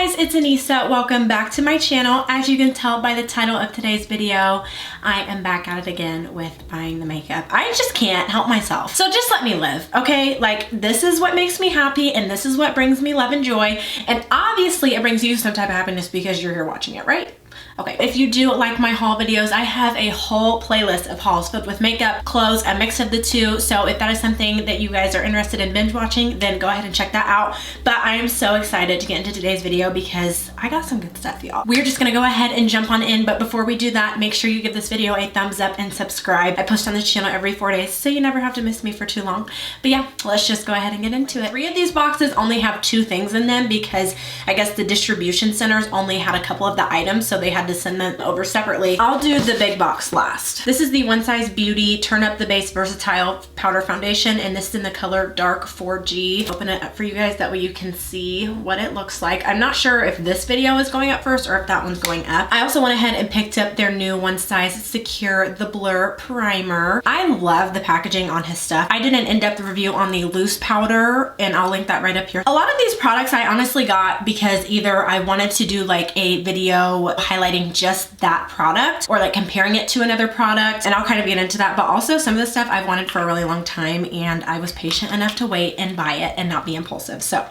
guys, it's Anissa. Welcome back to my channel. As you can tell by the title of today's video, I am back at it again with buying the makeup. I just can't help myself. So just let me live, okay? Like, this is what makes me happy and this is what brings me love and joy. And obviously it brings you some type of happiness because you're here watching it, right? Okay, if you do like my haul videos, I have a whole playlist of hauls filled with makeup, clothes, a mix of the two. So if that is something that you guys are interested in binge watching, then go ahead and check that out. But I am so excited to get into today's video because I got some good stuff, y'all. We're just gonna go ahead and jump on in. But before we do that, make sure you give this video a thumbs up and subscribe. I post on this channel every 4 days, so you never have to miss me for too long. But yeah, let's just go ahead and get into it. 3 of these boxes only have 2 things in them because I guess the distribution centers only had a couple of the items, so they had to send them over separately. I'll do the big box last. This is the One Size Beauty Turn Up the Base Versatile Powder Foundation, and this is in the color Dark 4G. Open it up for you guys, that way you can see what it looks like. I'm not sure if this video is going up first or if that one's going up. I also went ahead and picked up their new One Size Secure the Blur Primer. I love the packaging on his stuff. I did an in-depth review on the loose powder, and I'll link that right up here. A lot of these products I honestly got because either I wanted to do like a video highlighting just that product or like comparing it to another product, and I'll kind of get into that, but also some of the stuff I've wanted for a really long time and I was patient enough to wait and buy it and not be impulsive. So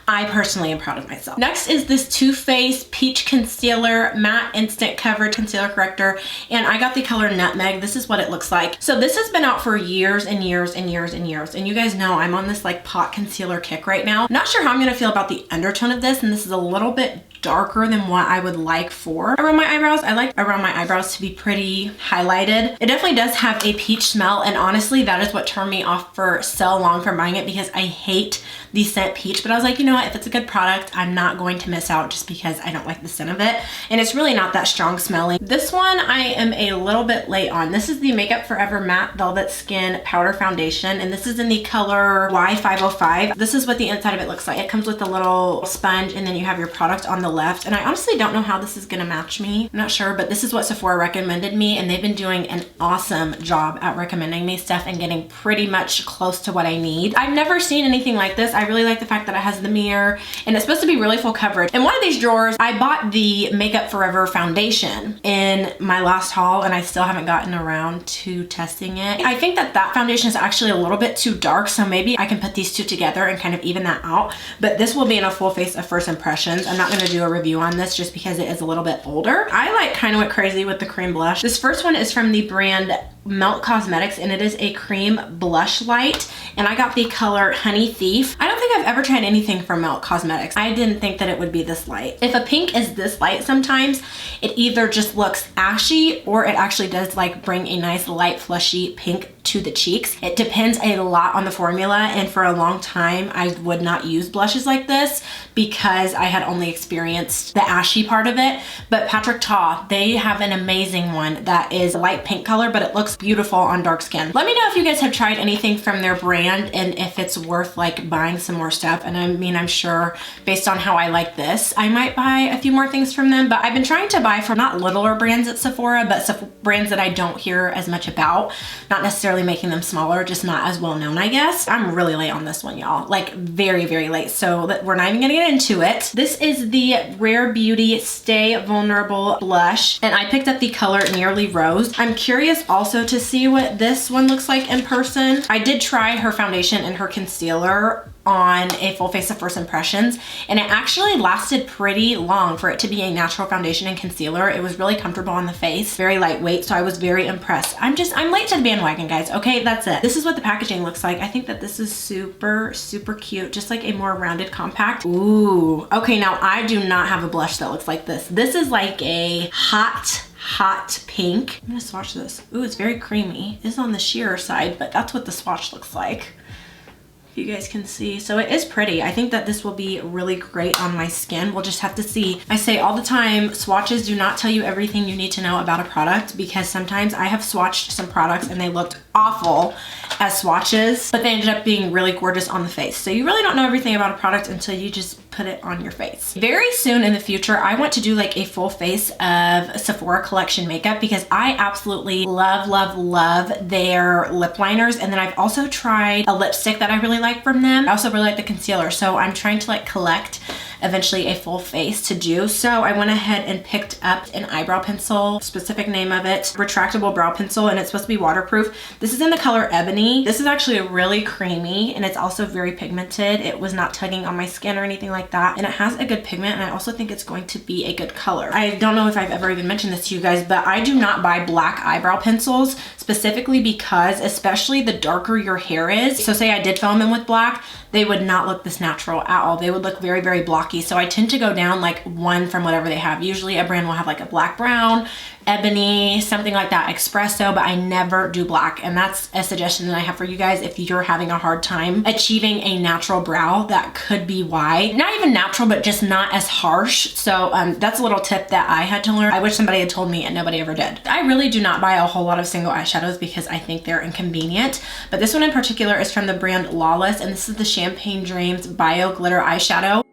I personally am proud of myself. Next is this Too Faced Peach Concealer Matte Instant Coverage Concealer Corrector, and I got the color Nutmeg. This is what it looks like. So this has been out for years and years and years and years, and you guys know I'm on this like pot concealer kick right now. Not sure how I'm gonna feel about the undertone of this, and this is a little bit darker than what I would like for around my eyebrows. I like around my eyebrows to be pretty highlighted. It definitely does have a peach smell, and honestly that is what turned me off for so long from buying it because I hate the scent peach. But I was like, you know what, if it's a good product, I'm not going to miss out just because I don't like the scent of it, and it's really not that strong smelling. This one I am a little bit late on. This is the Makeup Forever Matte Velvet Skin Powder Foundation, and this is in the color Y505. This is what the inside of it looks like. It comes with a little sponge, and then you have your product on the left, and I honestly don't know how this is gonna match me. I'm not sure, but this is what Sephora recommended me, and they've been doing an awesome job at recommending me stuff and getting pretty much close to what I need. I've never seen anything like this. I really like the fact that it has the mirror, and it's supposed to be really full coverage. In one of these drawers, I bought the Makeup Forever foundation in my last haul, and I still haven't gotten around to testing it. I think that that foundation is actually a little bit too dark, so maybe I can put these two together and kind of even that out, but this will be in a full face of first impressions. I'm not gonna do a review on this just because it is a little bit older. I like kind of went crazy with the cream blush. This first one is from the brand Melt Cosmetics, and it is a cream blush light, and I got the color Honey Thief. I don't think I've ever tried anything from Melt Cosmetics. I didn't think that it would be this light. If a pink is this light, sometimes it either just looks ashy or it actually does like bring a nice light flushy pink to the cheeks. It depends a lot on the formula, and for a long time I would not use blushes like this because I had only experienced the ashy part of it. But Patrick Ta, they have an amazing one that is a light pink color, but it looks beautiful on dark skin. Let me know if you guys have tried anything from their brand and if it's worth like buying some more stuff. And I mean, I'm sure based on how I like this, I might buy a few more things from them, but I've been trying to buy from not littler brands at Sephora, but brands that I don't hear as much about. Not necessarily making them smaller, just not as well known, I guess. I'm really late on this one, y'all. Like very, very late. So we're not even gonna get into it. This is the Rare Beauty Stay Vulnerable Blush, and I picked up the color Nearly Rose. I'm curious also to see what this one looks like in person. I did try her foundation and her concealer on a full face of first impressions, and it actually lasted pretty long for it to be a natural foundation and concealer. It was really comfortable on the face, very lightweight, so I was very impressed. I'm late to the bandwagon, guys. Okay, that's it. This is what the packaging looks like. I think that this is super, super cute. Just like a more rounded compact. Ooh, okay, now I do not have a blush that looks like this. This is like a hot pink. I'm gonna swatch this. Ooh, it's very creamy. It's on the sheerer side, but that's what the swatch looks like. You guys can see. So it is pretty. I think that this will be really great on my skin. We'll just have to see. I say all the time, swatches do not tell you everything you need to know about a product, because sometimes I have swatched some products and they looked awful as swatches, but they ended up being really gorgeous on the face. So you really don't know everything about a product until you just put it on your face. Very soon in the future, I want to do like a full face of Sephora collection makeup because I absolutely love, love, love their lip liners. And then I've also tried a lipstick that I really like from them. I also really like the concealer. So I'm trying to like collect eventually a full face to do. So I went ahead and picked up an eyebrow pencil, specific name of it, retractable brow pencil, and it's supposed to be waterproof. This is in the color Ebony. This is actually really creamy, and it's also very pigmented. It was not tugging on my skin or anything like that, and it has a good pigment, and I also think it's going to be a good color. I don't know if I've ever even mentioned this to you guys, but I do not buy black eyebrow pencils, specifically because, especially the darker your hair is, so say I did fill them in with black, they would not look this natural at all. They would look very, very blocky. So I tend to go down like one from whatever they have. Usually a brand will have like a black brown, ebony, something like that, espresso, but I never do black. And that's a suggestion that I have for you guys. If you're having a hard time achieving a natural brow, that could be why. Not even natural, but just not as harsh. So that's a little tip that I had to learn. I wish somebody had told me and nobody ever did. I really do not buy a whole lot of single eyeshadows because I think they're inconvenient. But this one in particular is from the brand Lawless, and this is the Champagne Dreams Bio Glitter Eyeshadow.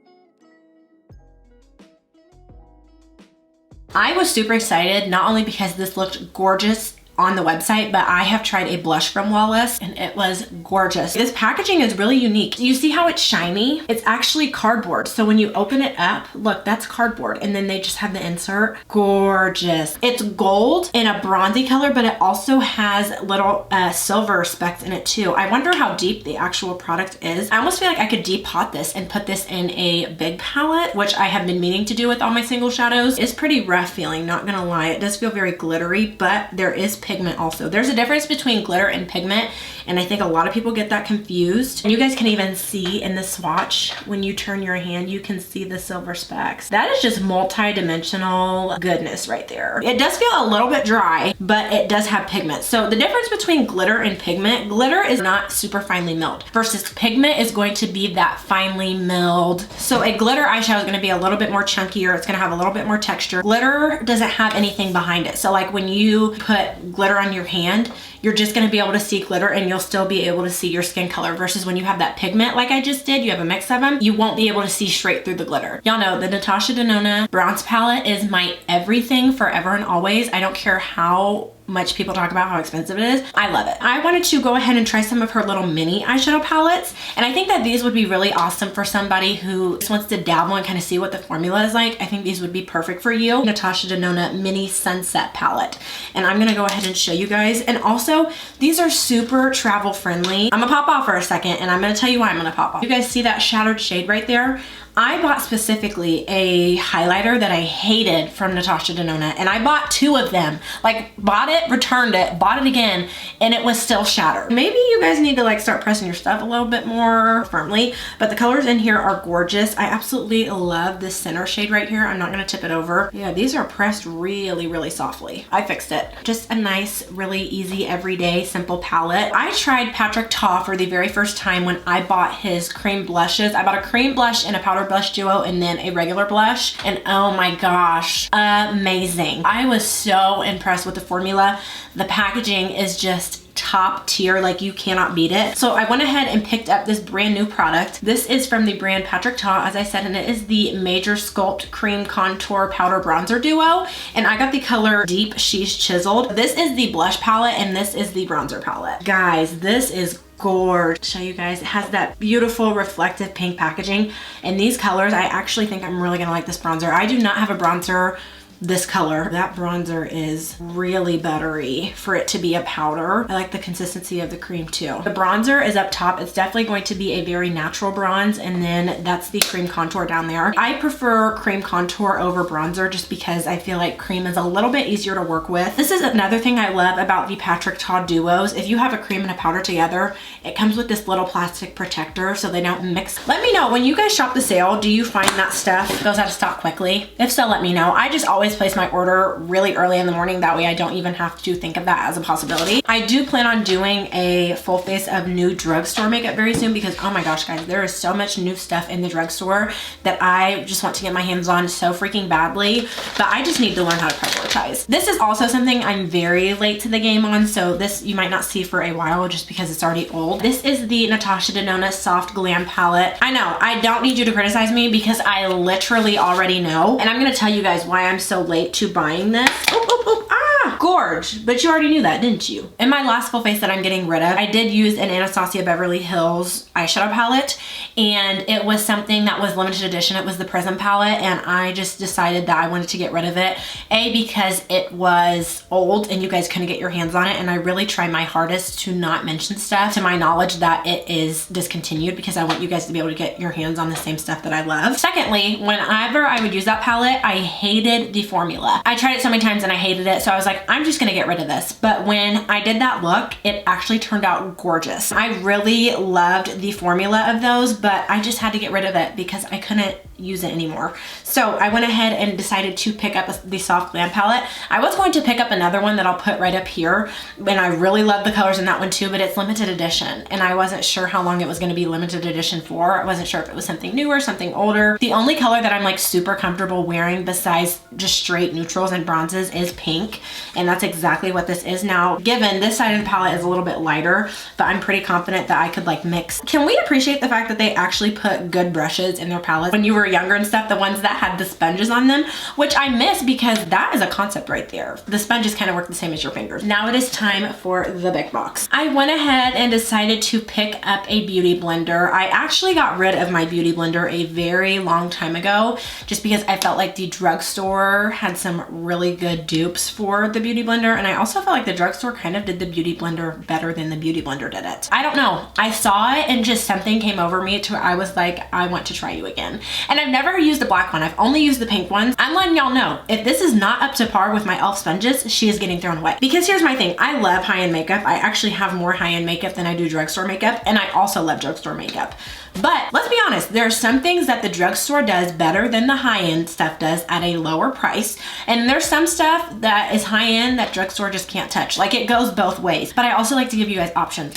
I was super excited, not only because this looked gorgeous on the website, but I have tried a blush from Lawless and it was gorgeous. This packaging is really unique. You see how it's shiny? It's actually cardboard. So when you open it up, look, that's cardboard. And then they just have the insert. Gorgeous. It's gold in a bronzy color, but it also has little silver specks in it too. I wonder how deep the actual product is. I almost feel like I could depot this and put this in a big palette, which I have been meaning to do with all my single shadows. It's pretty rough feeling, not gonna lie. It does feel very glittery, but there is pigment also. There's a difference between glitter and pigment, and I think a lot of people get that confused. And you guys can even see in the swatch, when you turn your hand, you can see the silver specks. That is just multi-dimensional goodness right there. It does feel a little bit dry, but it does have pigment. So the difference between glitter and pigment, glitter is not super finely milled versus pigment is going to be that finely milled. So a glitter eyeshadow is going to be a little bit more chunkier. It's going to have a little bit more texture. Glitter doesn't have anything behind it. So like when you put glitter on your hand, you're just going to be able to see glitter and you'll still be able to see your skin color, versus when you have that pigment like I just did, you have a mix of them, you won't be able to see straight through the glitter. Y'all know the NATASHA DENONA bronze palette is my everything forever and always. I don't care how much people talk about how expensive it is. I love it. I wanted to go ahead and try some of her little mini eyeshadow palettes, and I think that these would be really awesome for somebody who just wants to dabble and kind of see what the formula is like. I think these would be perfect for you. NATASHA DENONA Mini Sunset Palette, and I'm gonna go ahead and show you guys. And also, these are super travel friendly. I'm gonna pop off for a second, and I'm gonna tell you why I'm gonna pop off. You guys see that shattered shade right there? I bought specifically a highlighter that I hated from NATASHA DENONA, and I bought two of them. Like, bought it, returned it, bought it again, and it was still shattered. Maybe you guys need to like start pressing your stuff a little bit more firmly, but the colors in here are gorgeous. I absolutely love this center shade right here. I'm not gonna tip it over. Yeah, these are pressed really, really softly. I fixed it. Just a nice, really easy, everyday, simple palette. I tried Patrick Ta for the very first time when I bought his cream blushes. I bought a cream blush and a powder blush duo and then a regular blush, and oh my gosh, amazing. I was so impressed with the formula. The packaging is just top tier, like you cannot beat it. So I went ahead and picked up this brand new product. This is from the brand Patrick Ta, as I said, and it is the Major Sculpt Cream Contour Powder Bronzer Duo, and I got the color Deep She's Chiseled. This is the blush palette and this is the bronzer palette. Guys, this is gorgeous. Show you guys, it has that beautiful reflective pink packaging, and these colors, I actually think I'm really gonna like this bronzer. I do not have a bronzer this color. That bronzer is really buttery for it to be a powder. I like the consistency of the cream too. The bronzer is up top. It's definitely going to be a very natural bronze, and then that's the cream contour down there. I prefer cream contour over bronzer just because I feel like cream is a little bit easier to work with. This is another thing I love about the Patrick Ta duos. If you have a cream and a powder together, it comes with this little plastic protector so they don't mix. Let me know, when you guys shop the sale, do you find that stuff goes out of stock quickly? If so, let me know. I just always place my order really early in the morning. That way I don't even have to think of that as a possibility. I do plan on doing a full face of new drugstore makeup very soon because, oh my gosh, guys, there is so much new stuff in the drugstore that I just want to get my hands on so freaking badly, but I just need to learn how to prioritize. This is also something I'm very late to the game on, so this you might not see for a while just because it's already old. This is the NATASHA DENONA Soft Glam Palette. I know, I don't need you to criticize me because I literally already know, and I'm gonna tell you guys why I'm so late to buying this. Oop, oop, oop, ah! Yeah, gorge. But you already knew that, didn't you? In my last full face that I'm getting rid of, I did use an Anastasia Beverly Hills eyeshadow palette, and it was something that was limited edition. It was the Prism palette, and I just decided that I wanted to get rid of it. A, because it was old and you guys couldn't get your hands on it, and I really try my hardest to not mention stuff to my knowledge that it is discontinued, because I want you guys to be able to get your hands on the same stuff that I love. Secondly, whenever I would use that palette, I hated the formula. I tried it so many times and I hated it, so I was like, I'm just gonna get rid of this. But when I did that look, it actually turned out gorgeous. I really loved the formula of those, but I just had to get rid of it because I couldn't use it anymore. So I went ahead and decided to pick up the Soft Glam palette. I was going to pick up another one that I'll put right up here, and I really love the colors in that one too, but it's limited edition, and I wasn't sure how long it was going to be limited edition for. I wasn't sure if it was something newer, something older. The only color that I'm like super comfortable wearing besides just straight neutrals and bronzes is pink, and that's exactly what this is now. Given this side of the palette is a little bit lighter, but I'm pretty confident that I could like mix. Can we appreciate the fact that they actually put good brushes in their palettes? When you were younger and stuff, the ones that had the sponges on them, which I miss because that is a concept right there. The sponges kind of work the same as your fingers. Now it is time for the big box. I went ahead and decided to pick up a beauty blender. I actually got rid of my beauty blender a very long time ago just because I felt like the drugstore had some really good dupes for the beauty blender, and I also felt like the drugstore kind of did the beauty blender better than the beauty blender did it. I don't know. I saw it and just something came over me to where I was like, I want to try you again. And I've never used the black one. I've only used the pink ones. I'm letting y'all know, if this is not up to par with my e.l.f. sponges, she is getting thrown away. Because here's my thing. I love high-end makeup. I actually have more high-end makeup than I do drugstore makeup, and I also love drugstore makeup. But let's be honest, there are some things that the drugstore does better than the high-end stuff does at a lower price. And there's some stuff that is high-end that drugstore just can't touch. Like, it goes both ways. But I also like to give you guys options.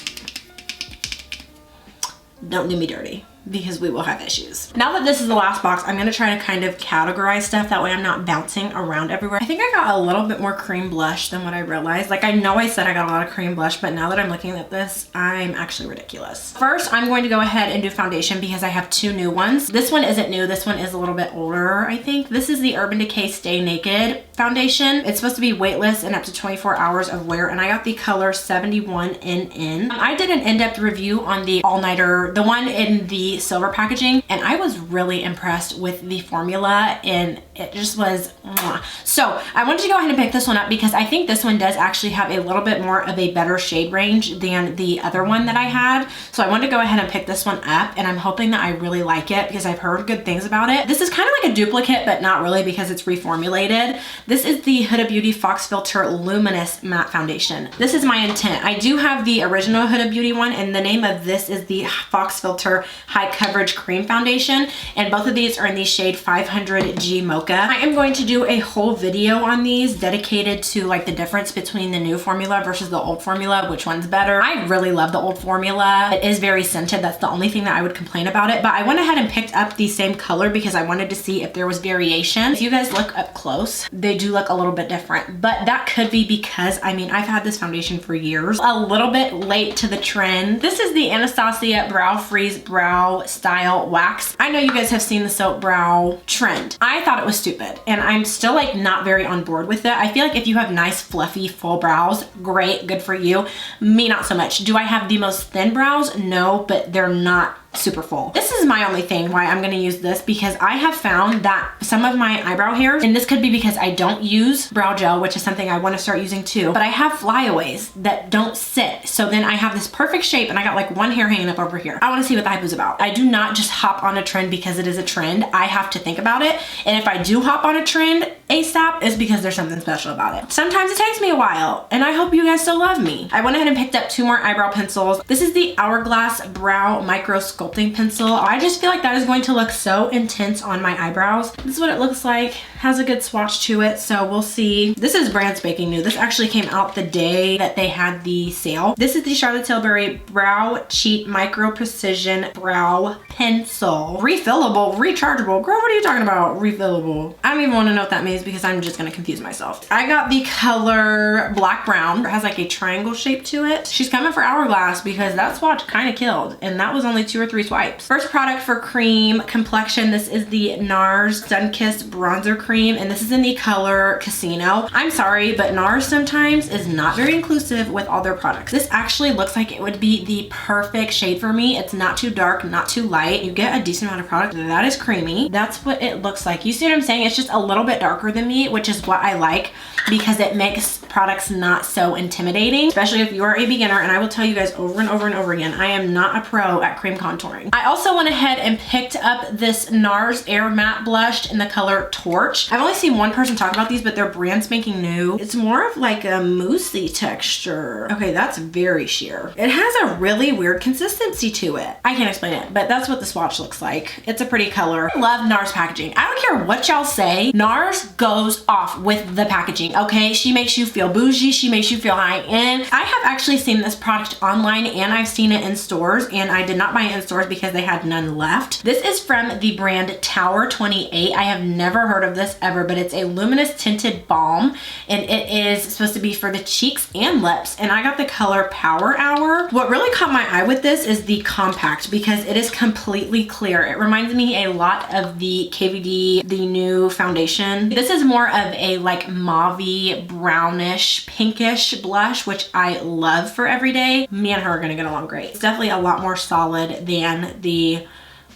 Don't do me dirty, because we will have issues. Now that this is the last box, I'm gonna try to kind of categorize stuff. That way I'm not bouncing around everywhere. I think I got a little bit more cream blush than what I realized. Like, I know I said I got a lot of cream blush, but now that I'm looking at this, I'm actually ridiculous. First, I'm going to go ahead and do foundation because I have two new ones. This one isn't new. This one is a little bit older, I think. This is the Urban Decay Stay Naked foundation. It's supposed to be weightless and up to 24 hours of wear, and I got the color 71NN. I did an in-depth review on the all-nighter, the one in the silver packaging, and I was really impressed with the formula, and it just was mwah. So I wanted to go ahead and pick this one up because I think this one does actually have a little bit more of a better shade range than the other one that I had. So I wanted to go ahead and pick this one up, and I'm hoping that I really like it because I've heard good things about it. This is kind of like a duplicate, but not really because it's reformulated. This is the Huda Beauty Fox Filter Luminous Matte Foundation. This is my intent. I do have the original Huda Beauty one, and the name of this is the Fox Filter High Coverage Cream Foundation, and both of these are in the shade 500G Mocha. I am going to do a whole video on these dedicated to like the difference between the new formula versus the old formula, which one's better. I really love the old formula. It is very scented. That's the only thing that I would complain about it, but I went ahead and picked up the same color because I wanted to see if there was variation. If you guys look up close, they do look a little bit different, but that could be because, I mean, I've had this foundation for years. A little bit late to the trend. This is the Anastasia Brow Freeze Brow Style Wax. I know you guys have seen the soap brow trend. I thought it was stupid, and I'm still like not very on board with it. I feel like if you have nice fluffy full brows, great, good for you. Me, not so much. Do I have the most thin brows? No, but they're not super full. This is my only thing why I'm gonna use this, because I have found that some of my eyebrow hairs, and this could be because I don't use brow gel, which is something I want to start using too, but I have flyaways that don't sit. So then I have this perfect shape and I got like one hair hanging up over here. I want to see what the hype is about. I do not just hop on a trend because it is a trend. I have to think about it. And if I do hop on a trend ASAP, it's because there's something special about it. Sometimes it takes me a while, and I hope you guys still love me. I went ahead and picked up two more eyebrow pencils. This is the Hourglass Brow Micro Sculpting Pencil. I just feel like that is going to look so intense on my eyebrows. This is what it looks like. Has a good swatch to it, so we'll see. This is brand spanking new. This actually came out the day that they had the sale. This is the Charlotte Tilbury Brow Cheat Micro Precision Brow Pencil. Refillable, rechargeable. Girl, what are you talking about? Refillable. I don't even want to know what that means because I'm just gonna confuse myself. I got the color Black Brown. It has like a triangle shape to it. She's coming for Hourglass because that swatch kind of killed, and that was only $2 or or 3 swipes. First product for cream complexion, this is the NARS Sunkissed Bronzer Cream, and this is in the color Casino. I'm sorry, but NARS sometimes is not very inclusive with all their products. This actually looks like it would be the perfect shade for me. It's not too dark, not too light. You get a decent amount of product that is creamy. That's what it looks like. You see what I'm saying? It's just a little bit darker than me, which is what I like because it makes products not so intimidating, especially if you are a beginner. And I will tell you guys over and over and over again, I am not a pro at cream contouring. I also went ahead and picked up this NARS Air Matte Blush in the color Torch. I've only seen one person talk about these, but they're brand spanking new. It's more of like a moussey texture. Okay, that's very sheer. It has a really weird consistency to it. I can't explain it, but that's what the swatch looks like. It's a pretty color. I love NARS packaging. I don't care what y'all say. NARS goes off with the packaging, okay? She makes you feel bougie. She makes you feel high end. I have actually seen this product online and I've seen it in stores, and I did not buy it in stores because they had none left. This is from the brand Tower 28. I have never heard of this ever, but it's a luminous tinted balm, and it is supposed to be for the cheeks and lips, and I got the color Power Hour. What really caught my eye with this is the compact because it is completely clear. It reminds me a lot of the KVD, the new foundation. This is more of a like mauve-y, brownish, pinkish blush, which I love for every day. Me and her are gonna get along great. It's definitely a lot more solid than the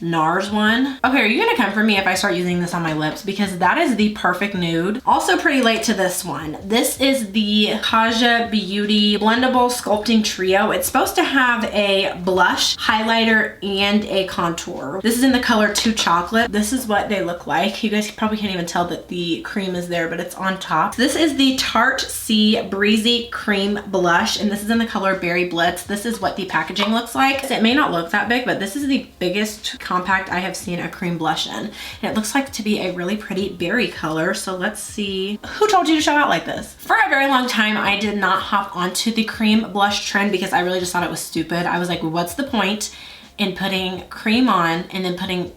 NARS one. Okay, are you gonna come for me if I start using this on my lips? Because that is the perfect nude. Also pretty late to this one. This is the Kaja Beauty Blendable Sculpting Trio. It's supposed to have a blush, highlighter, and a contour. This is in the color 2 Chocolate. This is what they look like. You guys probably can't even tell that the cream is there, but it's on top. This is the Tarte C Breezy Cream Blush, and this is in the color Berry Blitz. This is what the packaging looks like. It may not look that big, but this is the biggest compact I have seen a cream blush in. And it looks like to be a really pretty berry color. So let's see. Who told you to show out like this? For a very long time, I did not hop onto the cream blush trend because I really just thought it was stupid. I was like, what's the point in putting cream on and then putting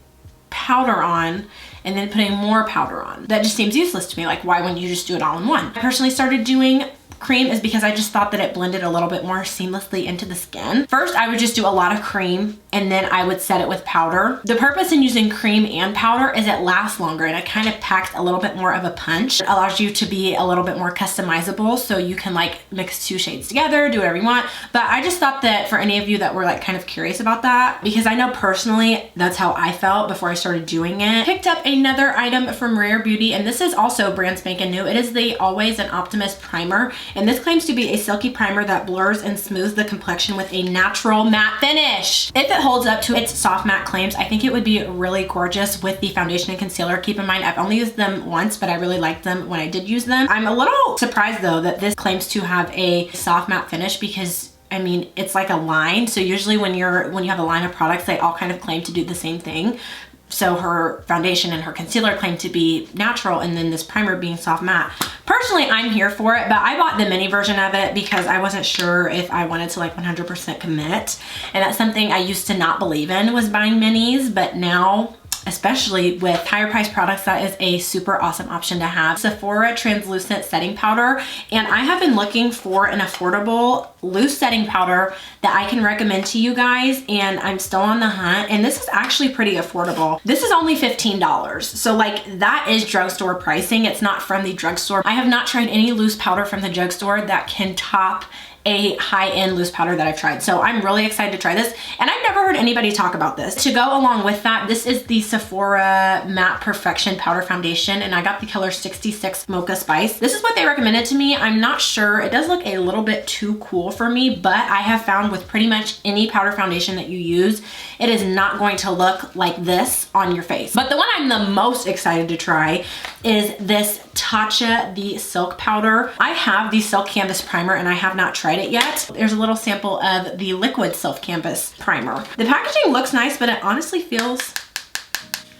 powder on and then putting more powder on? That just seems useless to me. Like, why wouldn't you just do it all in one? I personally started doing cream is because I just thought that it blended a little bit more seamlessly into the skin. First, I would just do a lot of cream and then I would set it with powder. The purpose in using cream and powder is it lasts longer and it kind of packs a little bit more of a punch. It allows you to be a little bit more customizable, so you can like mix 2 shades together, do whatever you want. But I just thought that for any of you that were like kind of curious about that, because I know personally that's how I felt before I started doing it. Picked up another item from Rare Beauty, and this is also brand spanking new. It is the Always an Optimist Primer. And this claims to be a silky primer that blurs and smooths the complexion with a natural matte finish. If it holds up to its soft matte claims, I think it would be really gorgeous with the foundation and concealer. Keep in mind, I've only used them once, but I really liked them when I did use them. I'm a little surprised though that this claims to have a soft matte finish because I mean, it's like a line. So usually when you have a line of products, they all kind of claim to do the same thing. So her foundation and her concealer claim to be natural, and then this primer being soft matte. Personally, I'm here for it, but I bought the mini version of it because I wasn't sure if I wanted to like 100% commit. And that's something I used to not believe in, was buying minis, but now, especially with higher priced products, that is a super awesome option to have. Sephora translucent setting powder, and I have been looking for an affordable loose setting powder that I can recommend to you guys, and I'm still on the hunt, and this is actually pretty affordable. This is only $15, so like that is drugstore pricing. It's not from the drugstore. I have not tried any loose powder from the drugstore that can top a high-end loose powder that I've tried. So I'm really excited to try this, and I've never heard anybody talk about this. To go along with that, this is the Sephora Matte Perfection Powder Foundation, and I got the color 66 Mocha Spice. This is what they recommended to me. I'm not sure. It does look a little bit too cool for me, but I have found with pretty much any powder foundation that you use, it is not going to look like this on your face. But the one I'm the most excited to try is this NATASHA the Silk Powder. I have the Silk Canvas Primer and I have not tried it yet. There's a little sample of the Liquid Silk Canvas Primer. The packaging looks nice, but it honestly feels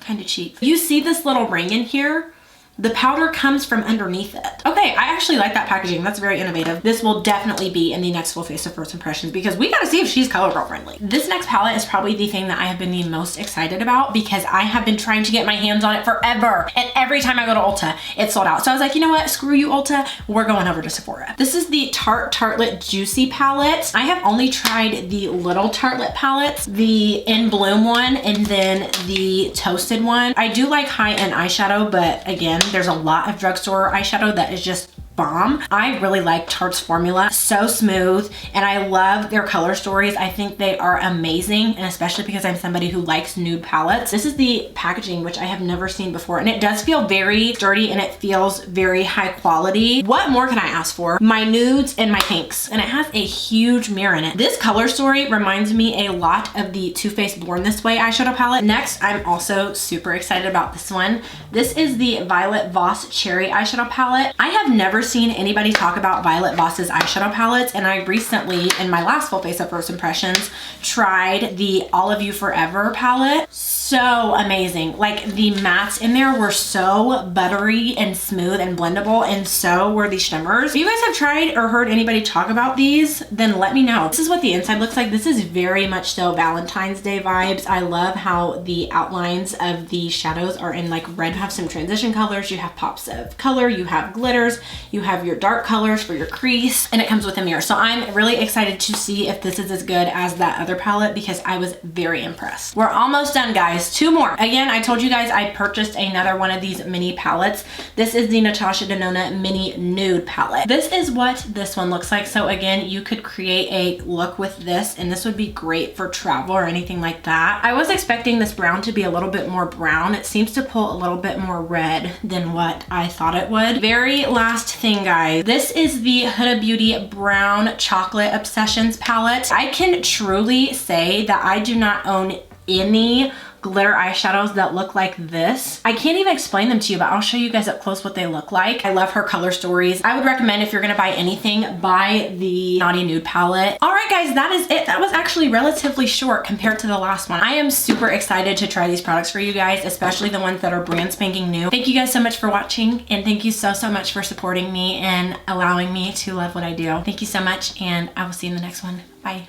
kind of cheap. You see this little ring in here? the powder comes from underneath it. Okay, I actually like that packaging. That's very innovative. This will definitely be in the next full face of first impressions because we gotta see if she's CoverGirl friendly. This next palette is probably the thing that I have been the most excited about because I have been trying to get my hands on it forever. And every time I go to Ulta, it's sold out. So I was like, you know what? Screw you, Ulta. We're going over to Sephora. This is the Tarte Tartelette Juicy palette. I have only tried the little tartelette palettes, the In Bloom one, and then the toasted one. I do like high-end eyeshadow, but again, there's a lot of drugstore eyeshadow that is just bomb. I really like Tarte's formula. So smooth, and I love their color stories. I think they are amazing, and especially because I'm somebody who likes nude palettes. This is the packaging, which I have never seen before, and it does feel very sturdy and it feels very high quality. What more can I ask for? My nudes and my pinks, and it has a huge mirror in it. This color story reminds me a lot of the Too Faced Born This Way eyeshadow palette. Next, I'm also super excited about this one. This is the Violet Voss Cherry eyeshadow palette. I have never seen anybody talk about Violet Voss's eyeshadow palettes, and I recently, in my last full face of first impressions, tried the All of You Forever palette. So amazing. Like, the mattes in there were so buttery and smooth and blendable, and so were the shimmers. If you guys have tried or heard anybody talk about these, then let me know. This is what the inside looks like. This is very much so Valentine's Day vibes. I love how the outlines of the shadows are in like red. You have some transition colors, you have pops of color, you have glitters, you have your dark colors for your crease, and it comes with a mirror. So I'm really excited to see if this is as good as that other palette because I was very impressed. We're almost done, guys. 2 more. Again, I told you guys I purchased another one of these mini palettes. This is the NATASHA DENONA Mini Nude palette. This is what this one looks like. So again, you could create a look with this, and this would be great for travel or anything like that. I was expecting this brown to be a little bit more brown. It seems to pull a little bit more red than what I thought it would. Very last thing, guys. This is the Huda Beauty Brown Chocolate Obsessions palette. I can truly say that I do not own any glitter eyeshadows that look like this. I can't even explain them to you, but I'll show you guys up close what they look like. I love her color stories. I would recommend if you're gonna buy anything, buy the Naughty Nude palette. All right, guys, that is it. That was actually relatively short compared to the last one. I am super excited to try these products for you guys, especially the ones that are brand spanking new. Thank you guys so much for watching, and thank you so much for supporting me and allowing me to love what I do. Thank you so much, and I will see you in the next one. Bye.